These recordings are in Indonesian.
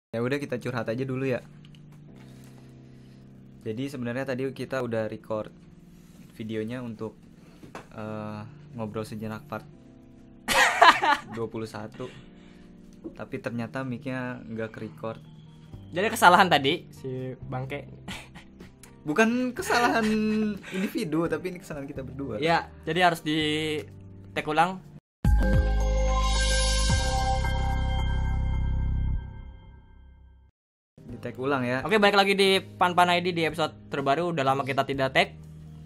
Ya udah kita curhat aja dulu ya. Jadi sebenarnya tadi kita udah record videonya untuk ngobrol sejenak part 21. Tapi ternyata mic-nya nggak ke-record. Jadi kesalahan tadi si Bangke. Bukan kesalahan individu, tapi ini kesalahan kita berdua. Ya, jadi harus di take ulang. Di tag ulang ya. Oke, balik lagi di Pan ID di episode terbaru. Udah lama kita tidak tag.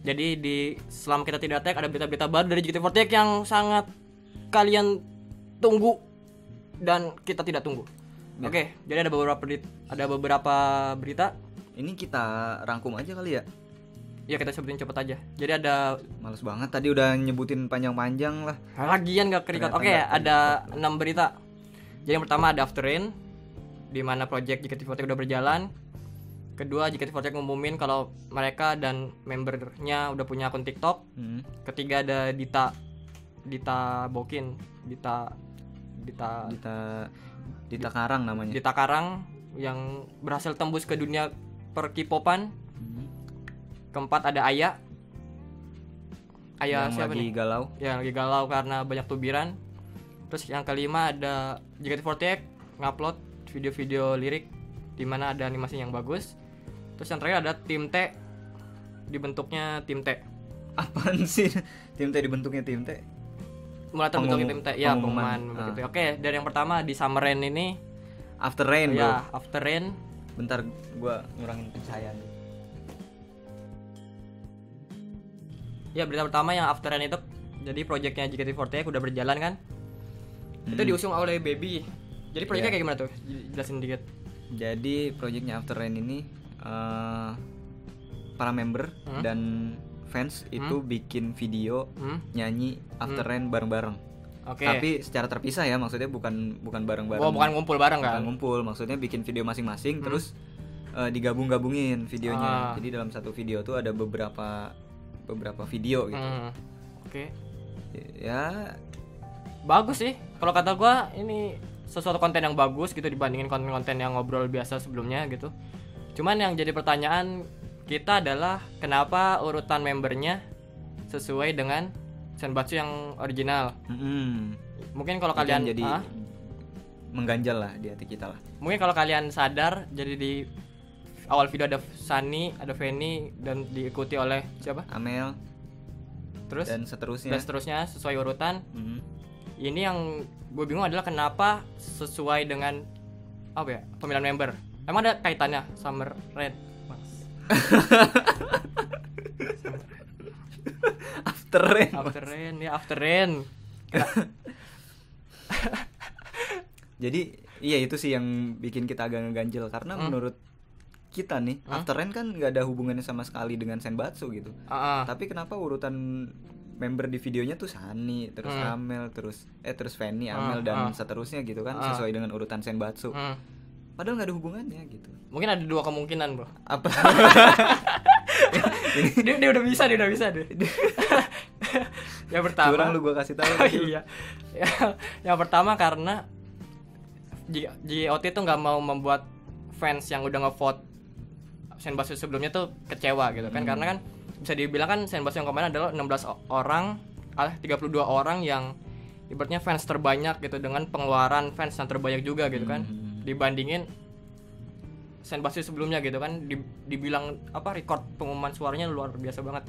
Jadi selama kita tidak tag ada berita-berita baru dari JKT48 yang sangat kalian tunggu dan kita tidak tunggu. Ya. Oke, jadi ada beberapa berita. Ini kita rangkum aja kali ya. Ya kita sebutin cepet aja. Jadi ada Males banget tadi udah nyebutin panjang-panjang lah. lagian gak kerikat. Ternyata Oke, nggak ada 6 berita. Jadi yang pertama ada After Rain, di mana project JKT48 udah berjalan. Kedua, JKT48 ngumumin kalau mereka dan membernya udah punya akun TikTok. Ketiga ada Dita Bokin, Dita Karang namanya. Dita Karang yang berhasil tembus ke dunia per K-popan. Keempat ada Aya Yang siapa lagi nih? galau. Ya lagi galau karena banyak tubiran. Terus yang kelima ada JKT48 ngupload video-video lirik di mana ada animasi yang bagus. Terus yang terakhir ada tim T, dibentuknya tim T. Apaan sih? Tim T dibentuknya tim T? Mulai terbentuknya tim T. Ya, pengumuman. pengumuman begitu. Oke, dari yang pertama di Summer Rain ini. After Rain, bro. Ya, After Rain. Bentar gua ngurangin pencahayaan. Ya, berita pertama yang After Rain itu jadi proyeknya JKT48 udah berjalan kan? Itu diusung oleh Baby. Jadi proyeknya kayak gimana tuh? Jelasin dikit. Jadi proyeknya After Rain ini para member dan fans itu bikin video nyanyi After Rain bareng-bareng. Oke. Tapi secara terpisah ya, maksudnya bukan bareng-bareng. Oh, bukan ngumpul bareng kan? Bukan ngumpul, maksudnya bikin video masing-masing terus digabung-gabungin videonya. Jadi dalam satu video tuh ada beberapa video gitu. Oke. Ya Bagus sih. Kalau kata gua ini sesuatu konten yang bagus gitu dibandingin konten-konten yang ngobrol biasa sebelumnya gitu. Cuman yang jadi pertanyaan kita adalah kenapa urutan membernya sesuai dengan Senbatsu yang original. Mungkin kalau itu kalian yang jadi mengganjal lah di hati kita lah. mungkin kalau kalian sadar, jadi di awal video ada Sunny, ada Fanny dan diikuti oleh siapa? Amel Terus dan seterusnya. sesuai urutan. Ini yang gue bingung adalah kenapa sesuai dengan apa ya, pemilihan member. Emang ada kaitannya Summer Rain? After After Rain. Jadi iya itu sih yang bikin kita agak ngeganjel karena menurut kita nih After Rain kan nggak ada hubungannya sama sekali dengan Senbatsu gitu. Tapi kenapa urutan member di videonya tuh Sunny, terus Amel, terus Fanny, Amel dan seterusnya gitu kan sesuai dengan urutan Senbatsu. Padahal nggak ada hubungannya gitu. Mungkin ada 2 kemungkinan, bro. Apa? dia udah bisa deh. Yang pertama. Kurang lu gua kasih tahu. Iya. Yang pertama karena JOT tuh nggak mau membuat fans yang udah ngevote Senbatsu sebelumnya tuh kecewa gitu kan, karena kan bisa dibilang kan Senbatsu yang kemarin adalah 32 orang yang ibaratnya fans terbanyak gitu dengan pengeluaran fans yang terbanyak juga gitu kan, dibandingin Senbatsu sebelumnya gitu kan, dibilang record pengumuman suaranya luar biasa banget.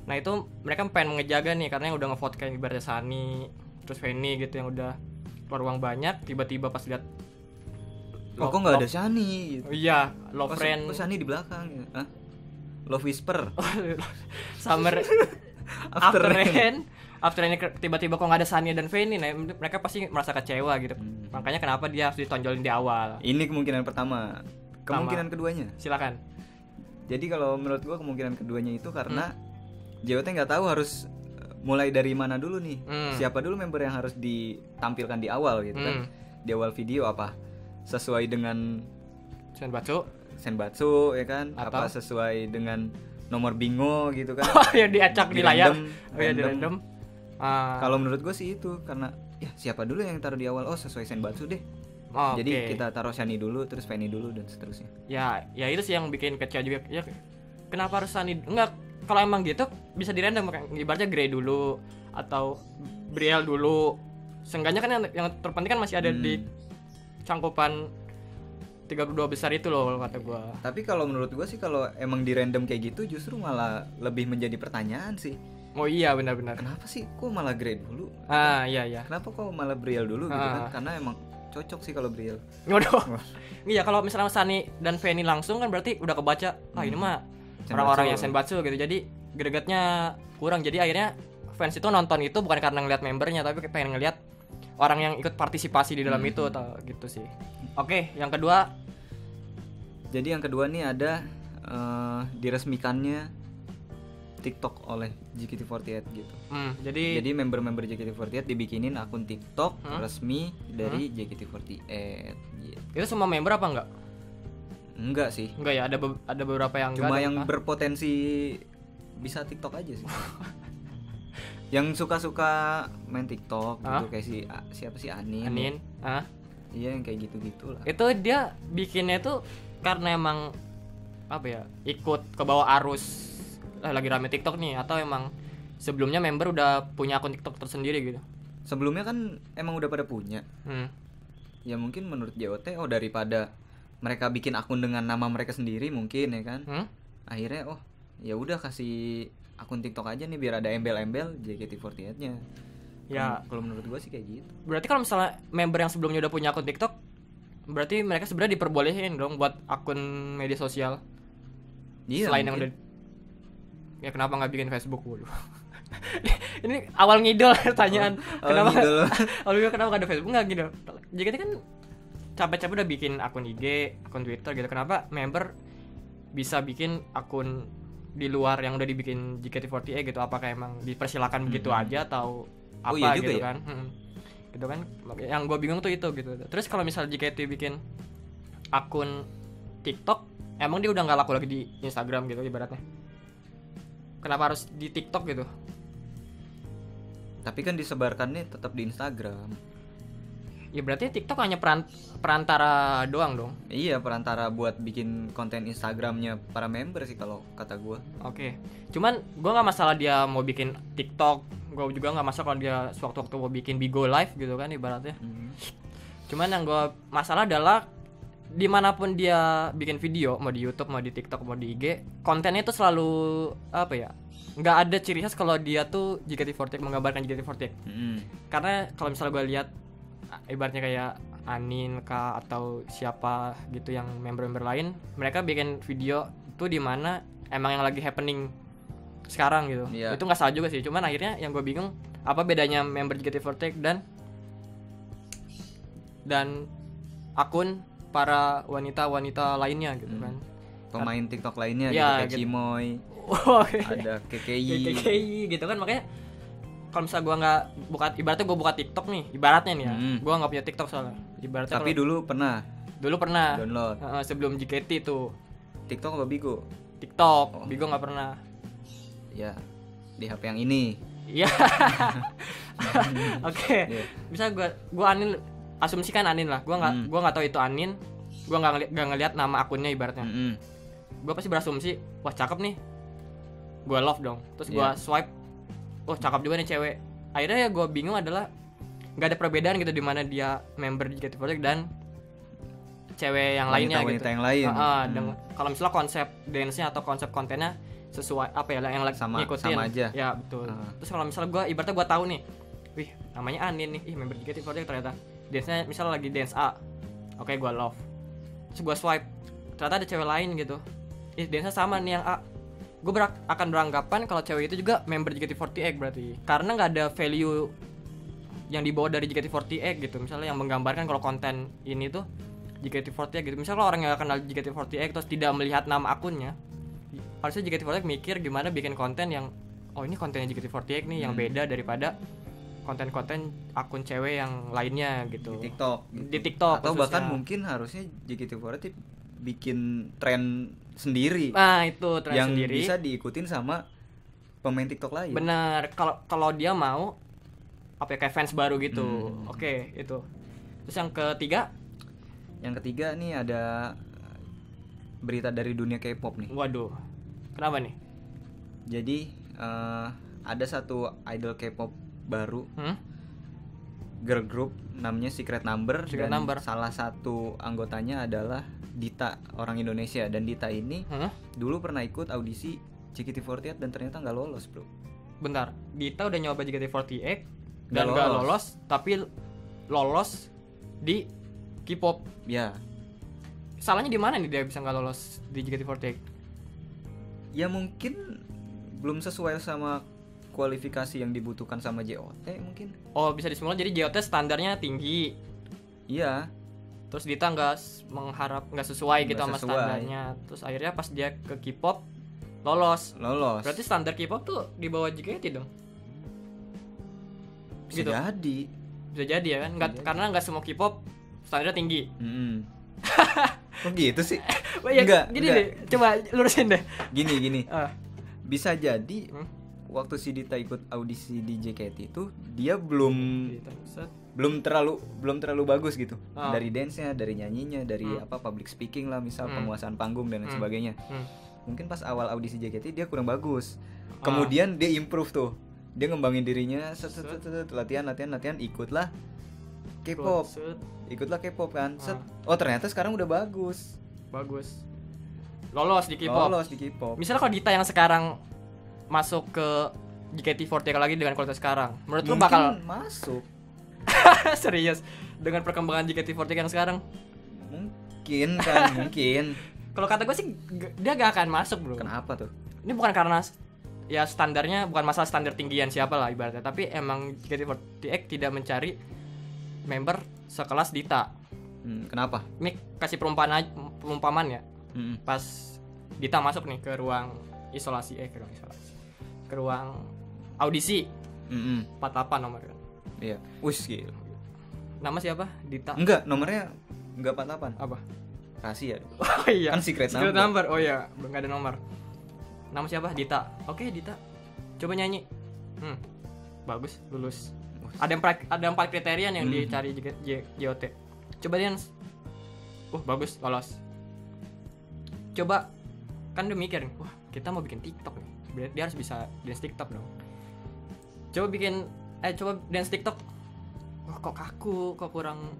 Nah itu mereka pengen mengejaga nih karena yang udah ngevote kayak ibaratnya Sunny, terus Fanny gitu yang udah keluar uang banyak, tiba-tiba pas lihat Kok nggak ada Sunny gitu. Oh iya, Love Friend. Kok Sunny di belakang gitu. Hah? Love Whisper. Summer After Rain tiba-tiba kok nggak ada Sunny dan Fanny. Nah, mereka pasti merasa kecewa gitu. Makanya kenapa dia harus ditonjolin di awal. Ini kemungkinan pertama. Kemungkinan keduanya. Silakan. Jadi kalau menurut gua kemungkinan keduanya itu karena JOT nggak tahu harus mulai dari mana dulu nih. Siapa dulu member yang harus ditampilkan di awal gitu kan. Di awal video apa sesuai dengan Senbatsu ya kan, atau apa sesuai dengan nomor bingo gitu kan. Oh ya diacak di layar. Oh ya di random. Kalau menurut gue sih itu karena ya siapa dulu yang taruh di awal, oh sesuai Senbatsu deh. Jadi kita taruh Shani dulu, terus Fanny dulu dan seterusnya. Ya itu sih yang bikin kecewa juga. Ya kenapa harus Shani? Enggak, kalau emang gitu bisa di random, ibaratnya Grey dulu atau Brielle dulu. Seenggaknya kan yang terpenting kan masih ada di cangkupan 32 besar itu loh kata gua. Tapi kalau menurut gua sih kalau emang di random kayak gitu justru malah lebih menjadi pertanyaan sih. Oh iya benar-benar. Kenapa sih kok malah Grey dulu? Iya. Kenapa kok malah Brielle dulu gitu kan? Karena emang cocok sih kalau Brielle. Waduh. Iya, kalau misalnya Shani dan Fanny langsung kan berarti udah kebaca. Ini mah orang-orang yang senbatsu gitu. Jadi gregetnya kurang. Jadi akhirnya fans itu nonton itu bukan karena ngeliat membernya, tapi pengen ngeliat orang yang ikut partisipasi di dalam itu atau gitu sih. Oke, yang kedua. Jadi yang kedua nih ada diresmikannya TikTok oleh JKT48 gitu. Jadi member-member JKT48 dibikinin akun TikTok resmi dari JKT48 gitu. Itu semua member apa enggak? Enggak sih. Enggak ya, ada beberapa yang cuma yang berpotensi bisa TikTok aja sih. Yang suka-suka main TikTok gitu kayak siapa sih Anin. Iya yang kayak gitu-gitu lah. Itu dia bikinnya tuh karena emang apa ya, ikut ke bawah arus lagi rame TikTok nih, atau emang sebelumnya member udah punya akun TikTok tersendiri gitu? Sebelumnya kan emang udah pada punya. Ya mungkin menurut JOT daripada mereka bikin akun dengan nama mereka sendiri mungkin ya kan. Akhirnya ya udah kasih akun TikTok aja nih biar ada embel-embel JKT48-nya. Ya kalau menurut gua sih kayak gitu. Berarti kalau misalnya member yang sebelumnya udah punya akun TikTok, berarti mereka sebenarnya diperbolehin dong buat akun media sosial. Iya, selain mungkin. Yang udah. Ya kenapa nggak bikin Facebook dulu? Ini awal ngidol pertanyaan. Kenapa nggak ada Facebook? Nggak gitu. JKT kan capek-capek udah bikin akun IG, akun Twitter gitu. Kenapa member bisa bikin akun di luar yang udah dibikin JKT48 gitu? Apakah emang dipersilakan begitu aja atau apa gitu ya? Kan? Gitu kan. Yang gue bingung tuh itu gitu. Terus kalau misal JKT bikin akun TikTok, emang dia udah nggak laku lagi di Instagram gitu ibaratnya? Kenapa harus di TikTok gitu? Tapi kan disebarkannya tetap di Instagram. Ya berarti TikTok hanya perantara doang dong. Iya, perantara buat bikin konten Instagramnya para member sih kalau kata gue. Oke. Cuman gue nggak masalah dia mau bikin TikTok. Gue juga nggak masalah kalau dia sewaktu-waktu mau bikin Bigo Live gitu kan ibaratnya. Cuman yang gue masalah adalah dimanapun dia bikin video, mau di YouTube, mau di TikTok, mau di IG, kontennya itu selalu apa ya, nggak ada ciri khas kalau dia tuh JKT48 menggambarkan JKT48. Karena kalau misalnya gue lihat ibaratnya kayak Anin kah atau siapa gitu yang member-member lain, mereka bikin video tuh di mana emang yang lagi happening sekarang gitu. Itu nggak salah juga sih, cuman akhirnya yang gue bingung apa bedanya member JKT48 dan akun para wanita-wanita lainnya gitu kan. Pemain TikTok lainnya gitu kayak Cimoy. Ada KKI gitu kan. Makanya kalau misalnya gue nggak ibaratnya gue buka TikTok nih, ibaratnya nih ya, gue nggak punya TikTok soalnya. Ibaratnya tapi dulu pernah download sebelum JKT tuh. TikTok apa Bigo? TikTok, Bigo nggak pernah. Ya di HP yang ini. Iya. Oke. Bisa gue Anin, asumsikan Anin lah. Gua nggak tahu itu Anin. Gua nggak ngelihat nama akunnya ibaratnya. Gua pasti berasumsi, wah cakep nih. Gua love dong. Terus gua swipe, wah cakep juga nih cewek. Akhirnya ya gua bingung adalah nggak ada perbedaan gitu di mana dia member JKT48 dan cewek yang lainnya gitu. Yang lain. Kalau misalnya konsep dance-nya atau konsep kontennya sesuai apa ya yang lagi ngikutin. Sama aja. Ya betul. Terus kalau misalnya gua ibaratnya gua tahu nih, wih namanya Anin nih, member JKT48 ternyata. Dance-nya misalnya lagi dance A, oke gue love. Terus gue swipe, ternyata ada cewek lain gitu, dance-nya sama nih yang A. Gue akan beranggapan kalau cewek itu juga member JKT48 berarti, karena nggak ada value yang dibawa dari JKT48 gitu. Misalnya yang menggambarkan kalau konten ini tuh JKT48 gitu. Misalnya kalau orang yang kenal JKT48 terus tidak melihat nama akunnya, harusnya JKT48 mikir gimana bikin konten yang ini kontennya JKT48 nih yang beda daripada konten-konten akun cewek yang lainnya gitu. Di TikTok atau khususnya. Bahkan mungkin harusnya JKT48 bikin tren sendiri. Nah, itu tren yang sendiri bisa diikutin sama pemain TikTok lain. Benar. Kalau dia mau kayak fans baru gitu. Oke, itu. Terus yang ketiga, Yang ketiga nih ada berita dari dunia K-pop nih. Waduh, kenapa nih? Jadi ada satu idol K-pop baru, girl group namanya Secret Number. Salah satu anggotanya adalah Dita, orang Indonesia. Dan Dita ini dulu pernah ikut audisi JKT48 dan ternyata nggak lolos, bro. Bentar, Dita udah nyoba JKT48 dan nggak lolos, tapi lolos di K-pop. Ya. Salahnya di mana nih dia bisa nggak lolos di JKT48? Ya mungkin belum sesuai sama kualifikasi yang dibutuhkan sama JOT mungkin. Oh, bisa disimpulkan jadi JOT standarnya tinggi. Iya. Terus Dita nggak sesuai gitu sama standarnya. Terus akhirnya pas dia ke K-pop lolos. Berarti standar K-pop tuh di bawah JKT dong. Bisa gitu. Bisa jadi ya kan? Karena nggak semua K-pop standarnya tinggi. Kok gitu sih? Enggak. Gini deh, coba lurusin deh. Gini. Bisa jadi waktu si Dita ikut audisi di JKT itu dia belum terlalu bagus gitu. Dari dance-nya, dari nyanyinya, dari public speaking lah, misal penguasaan panggung dan lain sebagainya. Mungkin pas awal audisi JKT dia kurang bagus. Kemudian dia improve tuh. Dia ngembangin dirinya, latihan, ikutlah K-pop kan. Oh, ternyata sekarang udah bagus. Lolos di K-pop. Misalnya kalau Dita yang sekarang masuk ke JKT48 lagi dengan kualitas sekarang, menurut lu bakal masuk? Serius? Dengan perkembangan JKT48 yang sekarang? Mungkin. Kalau kata gue sih dia gak akan masuk, bro. Kenapa tuh? Ini bukan karena ya standarnya, bukan masalah standar tinggian siapa lah ibaratnya, tapi emang JKT48 tidak mencari member sekelas Dita. Kenapa? Ini kasih perumpamaan ya. Pas Dita masuk nih ke ruang isolasi, ke ruang audisi 48 nomornya. Iya. Gila. Nama siapa? Dita? Enggak, nomornya enggak 48. Apa? Rahasia. Oh iya. Kan secret number. Oh iya, enggak ada nomor. Nama siapa? Dita. Oke, Dita. Coba nyanyi. Bagus, lulus. Ada 4 kriteria yang dicari JOT. Coba dance. Bagus, lolos. Coba, kan udah mikir nih, wah kita mau bikin TikTok nih, berarti dia harus bisa dance TikTok dong. Coba dance TikTok. Wah, kok kaku, kok kurang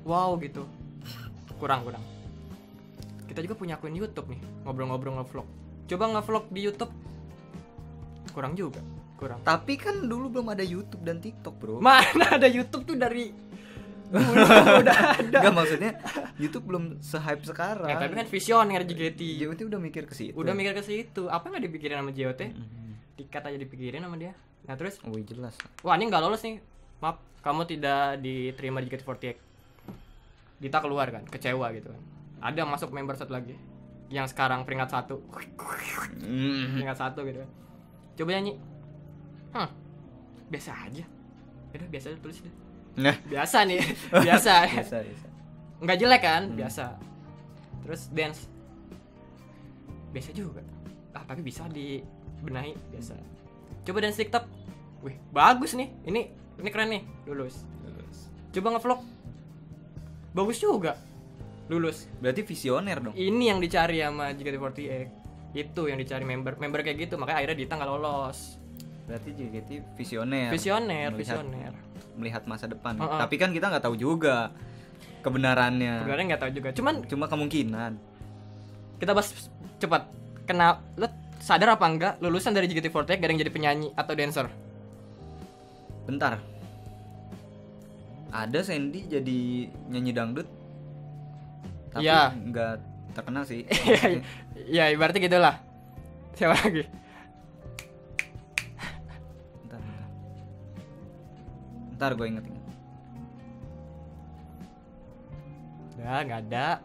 wow gitu. Kurang. Kita juga punya akun YouTube nih, ngobrol-ngobrol nge-vlog. Coba nge-vlog di YouTube. Kurang. Tapi kan dulu belum ada YouTube dan TikTok, bro. Mana ada YouTube tuh dari udah ada. Enggak, maksudnya YouTube belum se-hype sekarang. Ya, tapi kan visioner JKT. JOT udah mikir ke situ. Apa enggak dipikirin sama JOT? Tiket aja dipikirin sama dia. Nah, terus jelas. Wah, ini enggak lolos nih. Maaf, kamu tidak diterima di JKT48. Dita keluar kan, kecewa gitu kan. Ada masuk member satu lagi yang sekarang peringkat 1. Peringkat 1 gitu kan. Coba nyanyi. Biasa aja. Udah biasa aja, tulis deh. Nah, biasa nih. biasa. Enggak jelek kan? Biasa. Terus dance. Biasa juga. Tapi bisa dibenahi, biasa. Coba dance TikTok. Wih, bagus nih. Ini keren nih, lulus. Coba nge-vlog. Bagus juga. Lulus. Berarti visioner dong. Ini yang dicari sama JKT48. Itu yang dicari member kayak gitu, makanya akhirnya Dita enggak lolos. Berarti JKT visioner. Melihat masa depan. Tapi kan kita nggak tahu juga kebenarannya. Nggak tahu juga. Cuma kemungkinan. Kita bahas cepat. Lo sadar apa enggak lulusan dari JKT48 gak ada yang jadi penyanyi atau dancer? Bentar. Ada Sandy jadi nyanyi dangdut. Tapi nggak terkenal sih. Ya ibaratnya gitulah. Siapa lagi? Ntar gue inget. Udah nggak ada.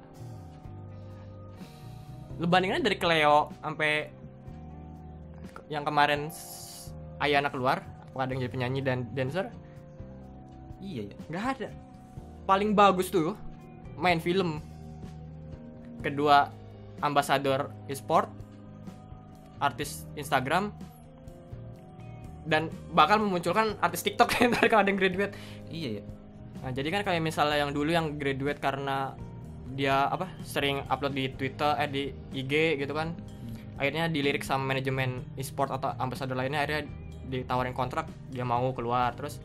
Lu bandingannya dari Cleo sampai yang kemarin Ayana keluar, apakah ada yang jadi penyanyi dan dancer? Iya ya. Nggak ada. Paling bagus tuh main film. Kedua ambasador e-sport, artis Instagram, dan bakal memunculkan artis TikTok ntar kalau ada yang graduate. Iya ya. Nah, jadi kan kayak misalnya yang dulu yang graduate karena dia sering upload di Twitter, di IG gitu kan. Akhirnya dilirik sama manajemen e-sport atau ambassador lainnya, akhirnya ditawarin kontrak, dia mau keluar. Terus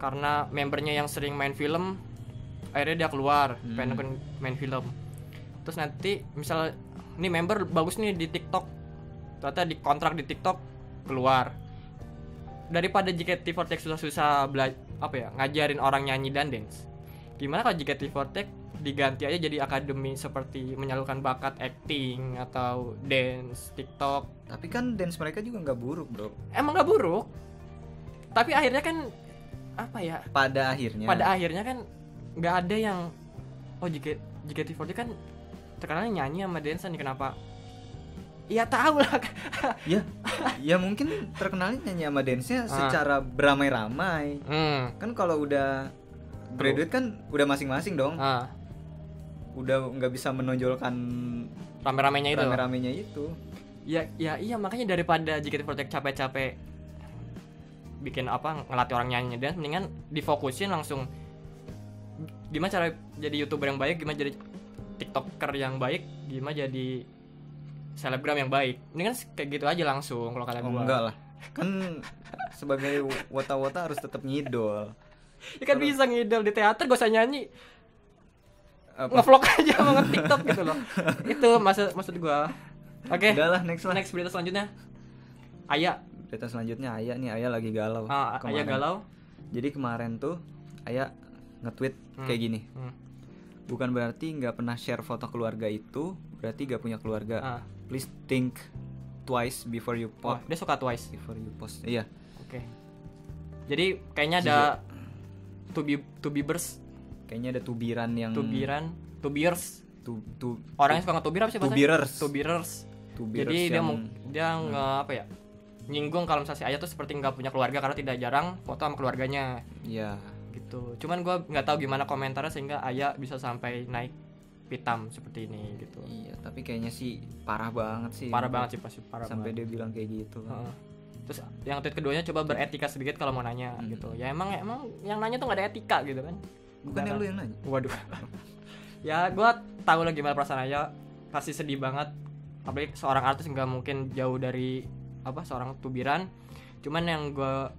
karena membernya yang sering main film, akhirnya dia keluar, pengen main film. Terus nanti misal ini member bagus nih di TikTok, ternyata di kontrak di TikTok, keluar. Daripada JKT48 susah-susah ngajarin orang nyanyi dan dance, gimana kalau JKT48 diganti aja jadi akademi seperti menyalurkan bakat acting atau dance, TikTok. Tapi kan dance mereka juga nggak buruk, bro. Emang nggak buruk, tapi akhirnya kan pada akhirnya kan nggak ada yang JKT48 kan terkenalnya nyanyi sama dance nih, kenapa? Ya tahu lah. ya mungkin terkenalnya nyanyi sama dance-nya secara beramai-ramai. Kan kalau udah graduate kan udah masing-masing dong. Udah nggak bisa menonjolkan rame-ramenya itu. Ya iya, makanya daripada JKT48 capek-capek bikin ngelatih orang nyanyi dan mendingan difokusin langsung gimana cara jadi YouTuber yang baik, gimana jadi TikToker yang baik, gimana jadi selebgram yang baik. Mendingan kayak gitu aja langsung kalau kalian enggak lah. Kan sebagai wota-wota harus tetap ngidol. Ya kan bisa ngidol di teater, gak usah nyanyi. Nge-vlog aja sama nge-TikTok gitu loh. Itu maksud gua. Oke. Udah lah, next berita selanjutnya. Aya. Berita selanjutnya Aya nih, Aya lagi galau. Aya galau. Jadi kemarin tuh Aya nge-tweet kayak gini. Bukan berarti nggak pernah share foto keluarga itu berarti nggak punya keluarga. Please think twice before you post. Dia suka twice before you post. Iya. Oke. Jadi kayaknya ada tubibers. Kayaknya ada tubiers. Orangnya suka nge-tubir apa sih bahasanya? Tubirers. Jadi dia nyinggung kalau misalnya si Aya tuh seperti nggak punya keluarga karena tidak jarang foto sama keluarganya. Iya. Gitu. Cuman gue nggak tahu gimana komentarnya sehingga Aya bisa sampai naik pitam seperti ini gitu. Iya, tapi kayaknya sih parah banget sih. Pasti parah sampai banget. Dia bilang kayak gitu. Terus yang tweet keduanya coba beretika sedikit kalau mau nanya gitu. Ya emang yang nanya tuh nggak ada etika gitu kan. Bukannya lu yang nanya? Waduh. Ya gue tahu lah gimana perasaan Aya, pasti sedih banget. Apalagi seorang artis nggak mungkin jauh dari seorang tubiran. Cuman yang gue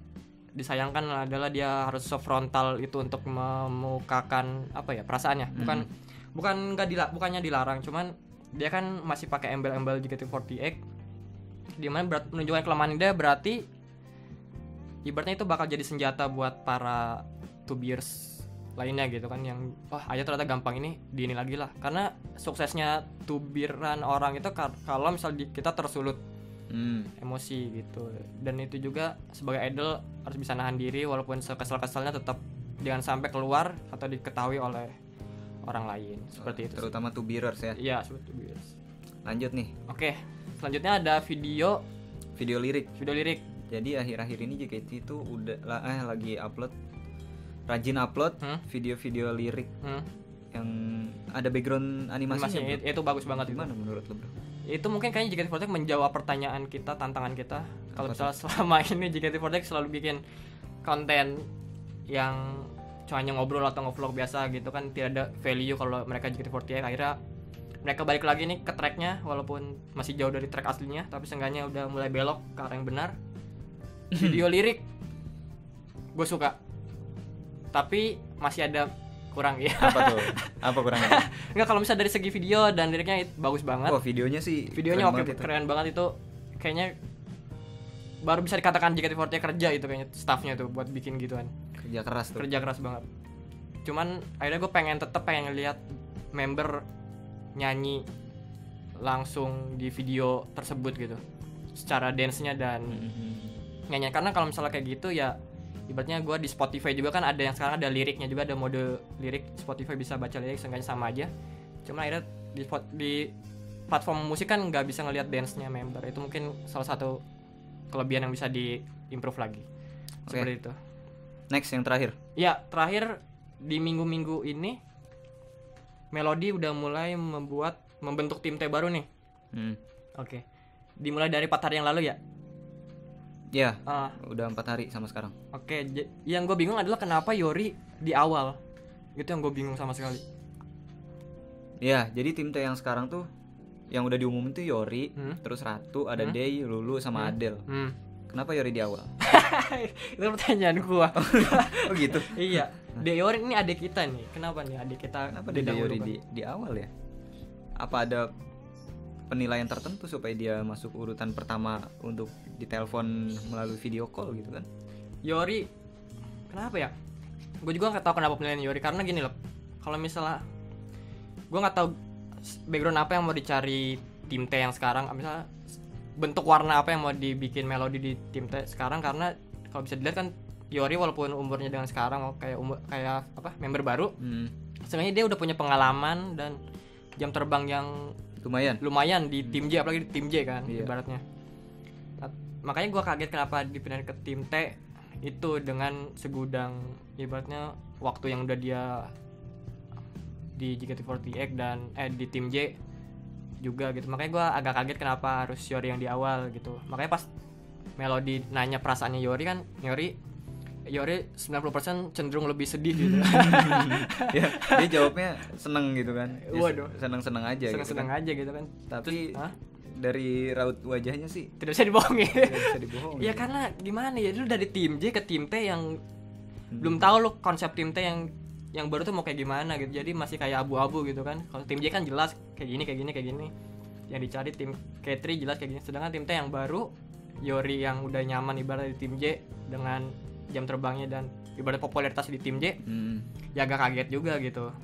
disayangkan adalah dia harus sefrontal itu untuk memukakan perasaannya. Bukannya dilarang, cuman dia kan masih pakai embel-embel JKT48, di mana menunjukkan kelemahan dia, berarti ibaratnya itu bakal jadi senjata buat para tubiers lainnya gitu kan, yang Aya ternyata gampang ini lagi lah. Karena suksesnya tubiran orang itu kalau misal kita tersulut emosi gitu. Dan itu juga sebagai idol harus bisa nahan diri, walaupun sekesal-kesalnya tetap jangan sampai keluar atau diketahui oleh orang lain. Seperti itu. Terutama tubirers ya. Iya, tubirers. Lanjut nih. Oke. Selanjutnya ada video lirik. Jadi akhir-akhir ini JKT itu udah lagi rajin upload video-video lirik yang ada background animasinya. Itu bagus banget. Gimana menurut lo, bro? Itu mungkin kayaknya JKT48 menjawab pertanyaan kita, tantangan kita. Kalau misalnya selama ini JKT48 selalu bikin konten yang hanya ngobrol atau nge-vlog biasa gitu kan, tidak ada value. Kalau mereka JKT48 akhirnya mereka balik lagi nih ke tracknya, walaupun masih jauh dari track aslinya, tapi seenggaknya udah mulai belok ke arah yang benar. Video lirik gue suka, tapi masih ada kurang ya. Apa tuh? Apa kurangnya? Enggak, kalau misalnya dari segi video dan liriknya bagus banget. Videonya keren banget itu. Kayaknya baru bisa dikatakan JKT48 kerja itu kayaknya, staffnya tuh buat bikin gituan. Kerja keras banget. Cuman akhirnya gue pengen ngeliat member nyanyi langsung di video tersebut gitu, secara dance-nya dan nyanyi. Karena kalau misalnya kayak gitu ya ibaratnya gue di Spotify juga kan ada yang sekarang ada liriknya juga, ada mode lirik Spotify bisa baca lirik, seenggaknya sama aja. Cuma akhirnya di platform musik kan nggak bisa ngelihat dance-nya member. Itu mungkin salah satu kelebihan yang bisa di-improve lagi. Seperti itu. Next, yang terakhir. Ya, terakhir di minggu-minggu ini Melody udah mulai membentuk tim T baru nih. Oke. Dimulai dari 4 hari yang lalu ya? Ya, udah 4 hari sama sekarang. Oke, yang gue bingung adalah kenapa Yori di awal. Gitu yang gue bingung sama sekali. Iya, jadi tim T yang sekarang tuh yang udah diumumin tuh Yori, terus Ratu, ada Day, Lulu sama Adele. Kenapa Yori di awal? Itu pertanyaan gua. Oh gitu. Iya. Yori ini adik kita nih. Kenapa nih adik kita? Kenapa dia Yori di awal ya? Apa ada penilaian tertentu supaya dia masuk urutan pertama untuk ditelepon melalui video call gitu kan? Yori kenapa ya? Gue juga nggak tahu kenapa penilaian Yori, karena gini loh. Kalau misalnya gue nggak tahu background apa yang mau dicari tim T yang sekarang, misalnya bentuk warna apa yang mau dibikin melodi di tim T sekarang, karena kalau bisa dilihat kan Yori walaupun umurnya dengan sekarang kayak member baru, sebenarnya dia udah punya pengalaman dan jam terbang yang lumayan di tim J, apalagi di tim J kan ibaratnya. Nah, makanya gue kaget kenapa dipindahin ke tim T itu dengan segudang ibaratnya waktu yang udah dia di JKT48 dan di tim J juga gitu. Makanya gue agak kaget kenapa harus Yori yang di awal gitu. Makanya pas Melody nanya perasaannya Yori kan, Yori 90% cenderung lebih sedih gitu. Ya, dia jawabnya seneng gitu kan. Waduh, seneng-seneng aja aja gitu kan. Tapi dari raut wajahnya sih tidak bisa dibohongin. Ya karena gimana ya, lu dari tim J ke tim T yang belum tahu lu konsep tim T yang baru tuh mau kayak gimana gitu. Jadi masih kayak abu-abu gitu kan. Kalau tim J kan jelas kayak gini. Yang dicari tim K3 jelas kayak gini. Sedangkan tim T yang baru, Yori yang udah nyaman ibarat di tim J dengan jam terbangnya dan ibarat popularitas di tim J, ya agak kaget juga gitu.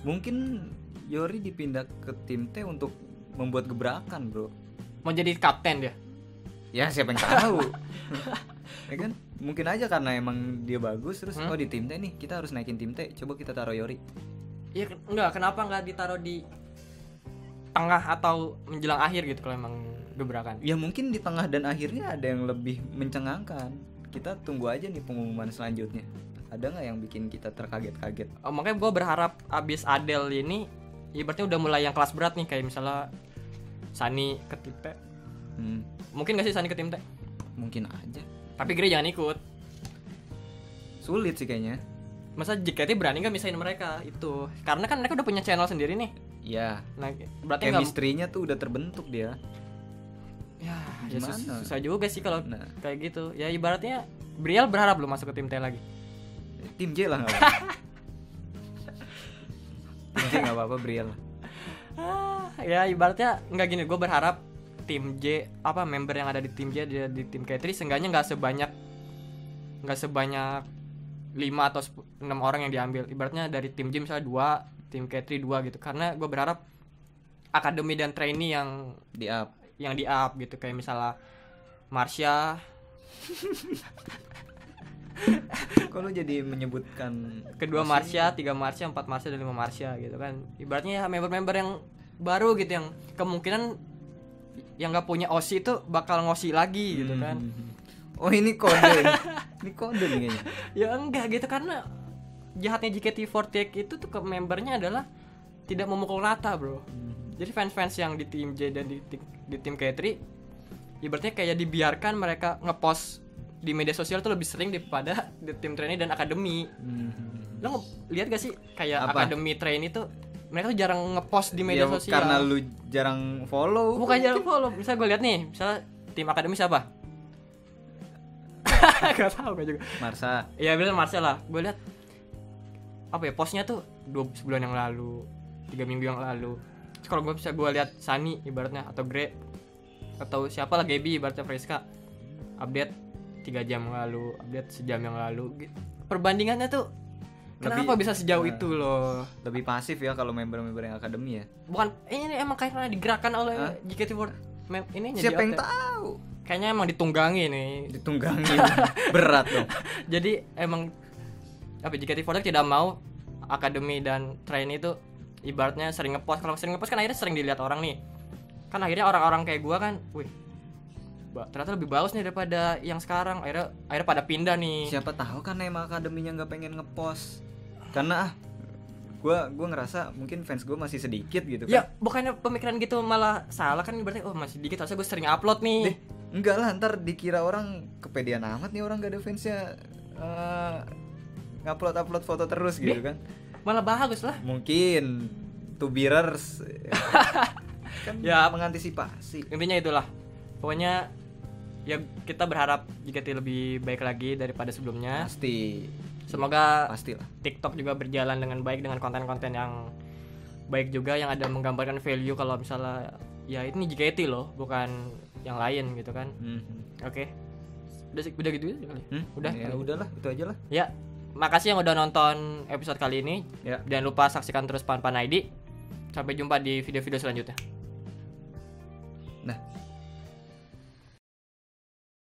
Mungkin Yori dipindah ke tim T untuk membuat gebrakan, bro. Mau jadi kapten dia? Ya siapa yang tahu. Ya kan? Mungkin aja karena emang dia bagus terus di tim T nih, kita harus naikin tim T. Coba kita taruh Yori. Iya kenapa enggak ditaruh di tengah atau menjelang akhir gitu kalau emang gebrakan? Ya mungkin di tengah dan akhirnya ada yang lebih mencengangkan. Kita tunggu aja nih pengumuman selanjutnya. Ada nggak yang bikin kita terkaget-kaget? Makanya gue berharap abis Adele ini, ibaratnya udah mulai yang kelas berat nih, kayak misalnya Sunny ke tim T. Mungkin nggak sih Sunny ke tim T? Mungkin aja. Tapi Grey jangan ikut. Sulit sih kayaknya. Masa JKT berani nggak misahin mereka itu? Karena kan mereka udah punya channel sendiri nih. Iya. Nah, berarti chemistry-nya tuh udah terbentuk dia. Ya susah juga sih kalau kayak gitu. Ya ibaratnya Briel berharap lu masuk ke tim T lagi. Tim J lah nggak apa-apa. Tim J nggak apa-apa Briel. Ya ibaratnya nggak gini. Gue berharap tim J member yang ada di tim J di tim K3 seenggaknya nggak sebanyak 5 atau 6 orang yang diambil. Ibaratnya dari tim J misalnya 2, tim K3 2 gitu. Karena gue berharap akademi dan trainee yang di up gitu, kayak misalnya Marsha. Kok lu jadi menyebutkan kedua Marsha, 3 Marsha, 4 Marsha dan 5 Marsha gitu kan. Ibaratnya ya member-member yang baru gitu yang kemungkinan yang nggak punya OSI itu bakal ngosi lagi gitu kan. Oh ini kode. Ini kode nih kayaknya. Ya enggak gitu, karena jahatnya JKT48 itu tuh ke membernya adalah tidak memukul rata, bro. Jadi fans-fans yang di tim J dan di tim K3 ibaratnya kayak dibiarkan mereka ngepost di media sosial tuh lebih sering daripada di tim trainee dan akademi. Lo lihat gak sih kayak akademi trainee tuh mereka tuh jarang ngepost di media sosial. Karena lu jarang follow. Bukan jarang follow. Misalnya gue lihat nih, misalnya tim akademi siapa? Gak tau gue juga. Marsha. Iya bener Marsha lah. Gue lihat postnya tuh 2 sebulan yang lalu, 3 minggu yang lalu. Terus kalau gue bisa lihat Sunny ibaratnya atau Grey atau siapa lah, Gaby ibaratnya Friska, update 3 jam yang lalu, update sejam yang lalu. Perbandingannya tuh kenapa bisa sejauh itu loh? Lebih pasif ya kalau member-member yang akademi ya. Bukan, ini emang karena digerakkan oleh JKT48 ini. Siapa yang tahu? Kayaknya emang ditunggangi nih. Ditunggangi. Berat dong. Jadi emang JKT48 tidak mau akademi dan trainee itu ibaratnya sering ngepost. Kalau sering ngepost kan akhirnya sering dilihat orang nih. Kan akhirnya orang-orang kayak gua kan, wih, ternyata lebih bagus nih daripada yang sekarang. Akhirnya pada pindah nih. Siapa tahu kan emang akademinya nggak pengen ngepost. Karena gua ngerasa mungkin fans gua masih sedikit gitu kan. Ya bukannya pemikiran gitu malah salah kan, berarti masih dikit, harusnya gue sering upload nih. Enggak lah, ntar dikira orang kepedean amat nih orang gak ada fansnya, ngupload foto terus gitu kan. Malah bagus lah. Mungkin to bearers kan ya mengantisipasi. Intinya itulah. Pokoknya ya kita berharap JKT lebih baik lagi daripada sebelumnya. Pasti. Semoga pastilah TikTok juga berjalan dengan baik dengan konten-konten yang baik juga yang ada menggambarkan value kalau misalnya ya ini JKT loh, bukan yang lain gitu kan. Oke. Udah gitu ya kali. Udah. Ya udahlah, itu aja lah. Ya. Makasih yang udah nonton episode kali ini. Ya. Jangan lupa saksikan terus Pan Pan ID. Sampai jumpa di video-video selanjutnya. Nah,